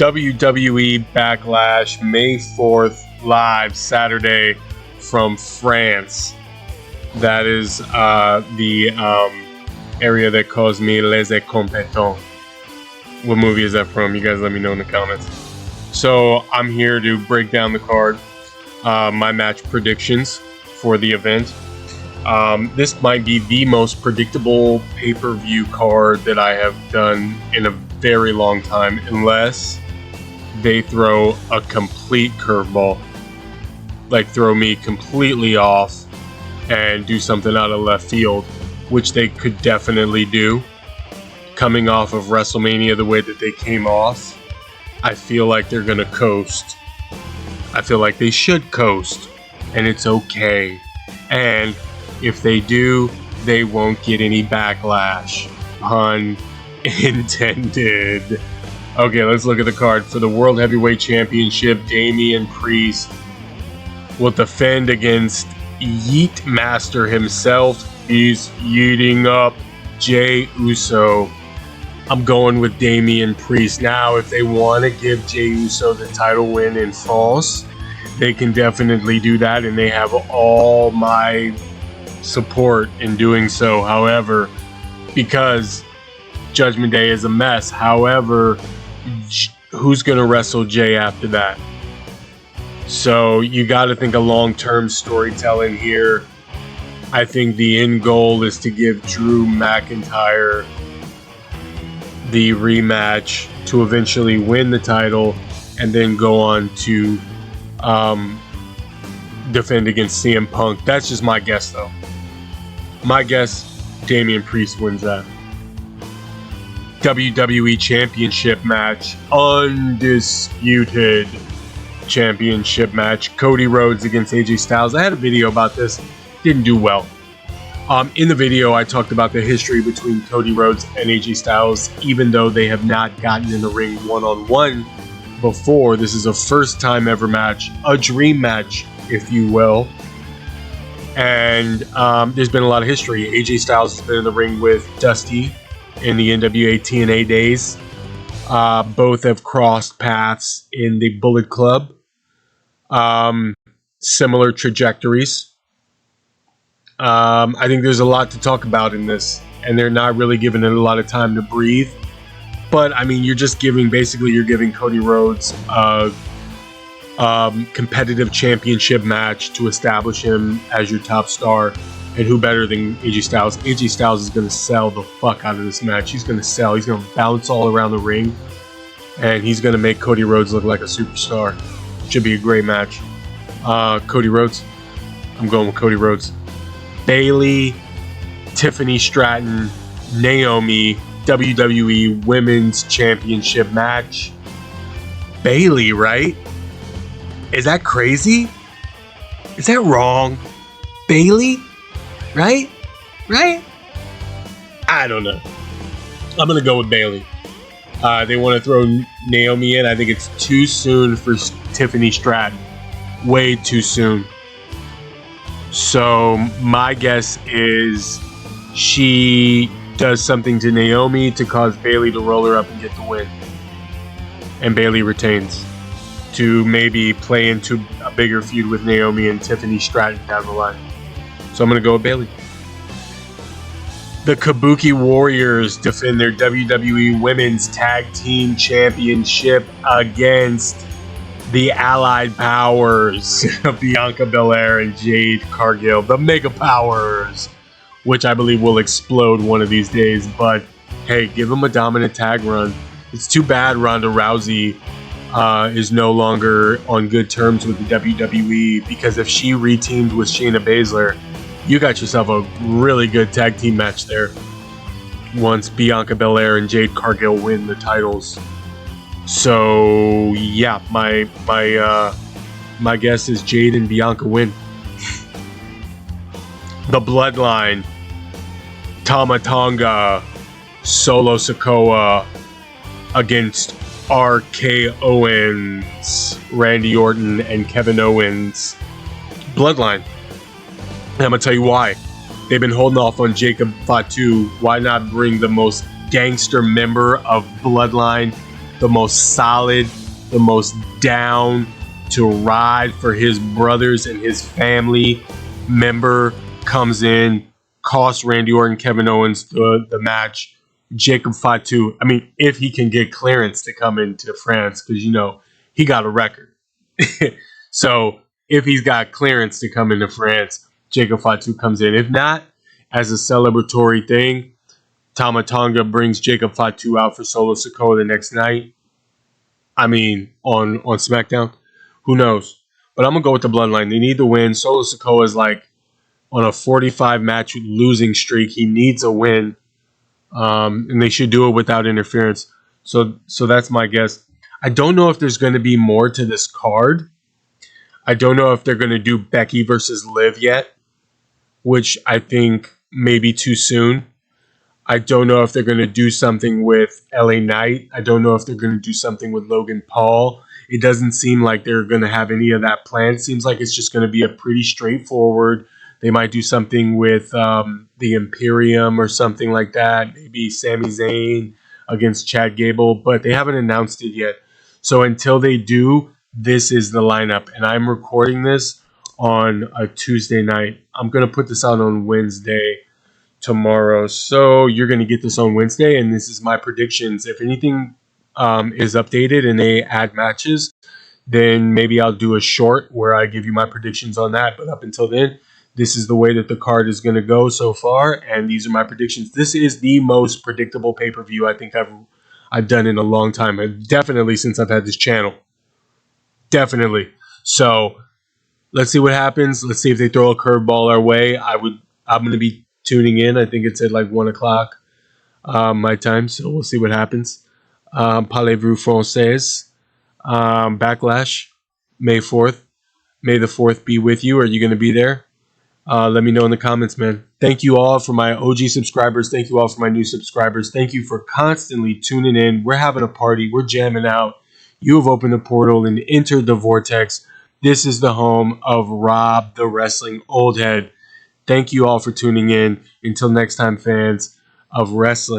WWE Backlash May 4th live Saturday from France. That is the area that calls me Les Incompetents. What movie is that from? You guys let me know in the comments. So I'm here to break down the card, my match predictions for the event. This might be the most predictable pay-per-view card that I have done in a very long time, unless they throw a complete curveball, like throw me completely off and do something out of left field, which they could definitely do. Coming off of WrestleMania the way that they came off, I feel like they're gonna coast. I feel like they should coast, and it's okay. And if they do, they won't get any backlash. Pun intended. Okay, let's look at the card. For the World Heavyweight Championship, Damian Priest will defend against Yeet Master himself. He's yeeting up Jey Uso. I'm going with Damian Priest. Now, if they want to give Jey Uso the title win in France, they can definitely do that, and they have all my support in doing so. However, because Judgment Day is a mess, however, who's going to wrestle Jey after that? So you got to think of long-term storytelling here. I think the end goal is to give Drew McIntyre the rematch to eventually win the title and then go on to defend against CM Punk. That's just my guess, though. My guess, Damian Priest wins that. WWE Championship match, undisputed championship match. Cody Rhodes against AJ Styles. I had a video about this. Didn't do well. In the video, I talked about the history between Cody Rhodes and AJ Styles. Even though they have not gotten in the ring one-on-one before, this is a first-time ever match, a dream match, if you will. And there's been a lot of history. AJ Styles has been in the ring with Dusty in the NWA TNA days. Both have crossed paths in the Bullet Club. Similar trajectories. I think there's a lot to talk about in this, and they're not really giving it a lot of time to breathe. But I mean, you're giving Cody Rhodes a competitive championship match to establish him as your top star. And who better than AJ Styles? AJ Styles is going to sell the fuck out of this match. He's going to sell. He's going to bounce all around the ring, and he's going to make Cody Rhodes look like a superstar. Should be a great match. Cody Rhodes. I'm going with Cody Rhodes. Bayley, Tiffany Stratton, Naomi, WWE Women's Championship match. Bayley, right? Is that crazy? Is that wrong? Bayley? Right? I don't know. I'm going to go with Bayley. They want to throw Naomi in. I think it's too soon for Tiffany Stratton. Way too soon. So my guess is she does something to Naomi to cause Bayley to roll her up and get the win. And Bayley retains to maybe play into a bigger feud with Naomi and Tiffany Stratton down the line. So I'm going to go with Bayley. The Kabuki Warriors defend their WWE Women's Tag Team Championship against the Allied Powers, Bianca Belair and Jade Cargill, the Mega Powers, which I believe will explode one of these days. But hey, give them a dominant tag run. It's too bad Ronda Rousey is no longer on good terms with the WWE, because if she reteamed with Shayna Baszler, you got yourself a really good tag team match there once Bianca Belair and Jade Cargill win the titles. So yeah, my guess is Jade and Bianca win. The Bloodline, Tama Tonga, Solo Sikoa against RK Owens, Randy Orton, and Kevin Owens. Bloodline. And I'm going to tell you why. They've been holding off on Jacob Fatu. Why not bring the most gangster member of Bloodline the most solid, the most down to ride for his brothers and his family member comes in, costs Randy Orton, Kevin Owens the match. Jacob Fatu, I mean, if he can get clearance to come into France, because, you know, he got a record. So if he's got clearance to come into France, Jacob Fatu comes in. If not, as a celebratory thing, Tama Tonga brings Jacob Fatu out for Solo Sikoa the next night. I mean, on SmackDown. Who knows? But I'm going to go with the Bloodline. They need the win. Solo Sikoa is like on a 45 match losing streak. He needs a win. And they should do it without interference. So that's my guess. I don't know if there's going to be more to this card. I don't know if they're going to do Becky versus Liv yet, which I think may be too soon. I don't know if they're going to do something with LA Knight. I don't know if they're going to do something with Logan Paul. It doesn't seem like they're going to have any of that planned. It seems like it's just going to be a pretty straightforward. They might do something with the Imperium or something like that. Maybe Sami Zayn against Chad Gable, but they haven't announced it yet. So until they do, this is the lineup. And I'm recording this on a Tuesday night. I'm going to put this out on Wednesday tomorrow. So you're going to get this on Wednesday, and this is my predictions. If anything is updated and they add matches, then maybe I'll do a short where I give you my predictions on that. But up until then, this is the way that the card is going to go so far, and these are my predictions. This is the most predictable pay-per-view I think I've done in a long time, and definitely since I've had this channel. Definitely. So let's see what happens. Let's see if they throw a curveball our way. I'm going to be tuning in. I think it's at like 1 o'clock my time, so we'll see what happens. Parlez-vous français? Backlash, May 4th. May the 4th be with you. Are you going to be there? Let me know in the comments, man. Thank you all for my OG subscribers. Thank you all for my new subscribers. Thank you for constantly tuning in. We're having a party. We're jamming out. You have opened the portal and entered the vortex. This is the home of Rob the Wrestling Oldhead. Thank you all for tuning in. Until next time, fans of wrestling.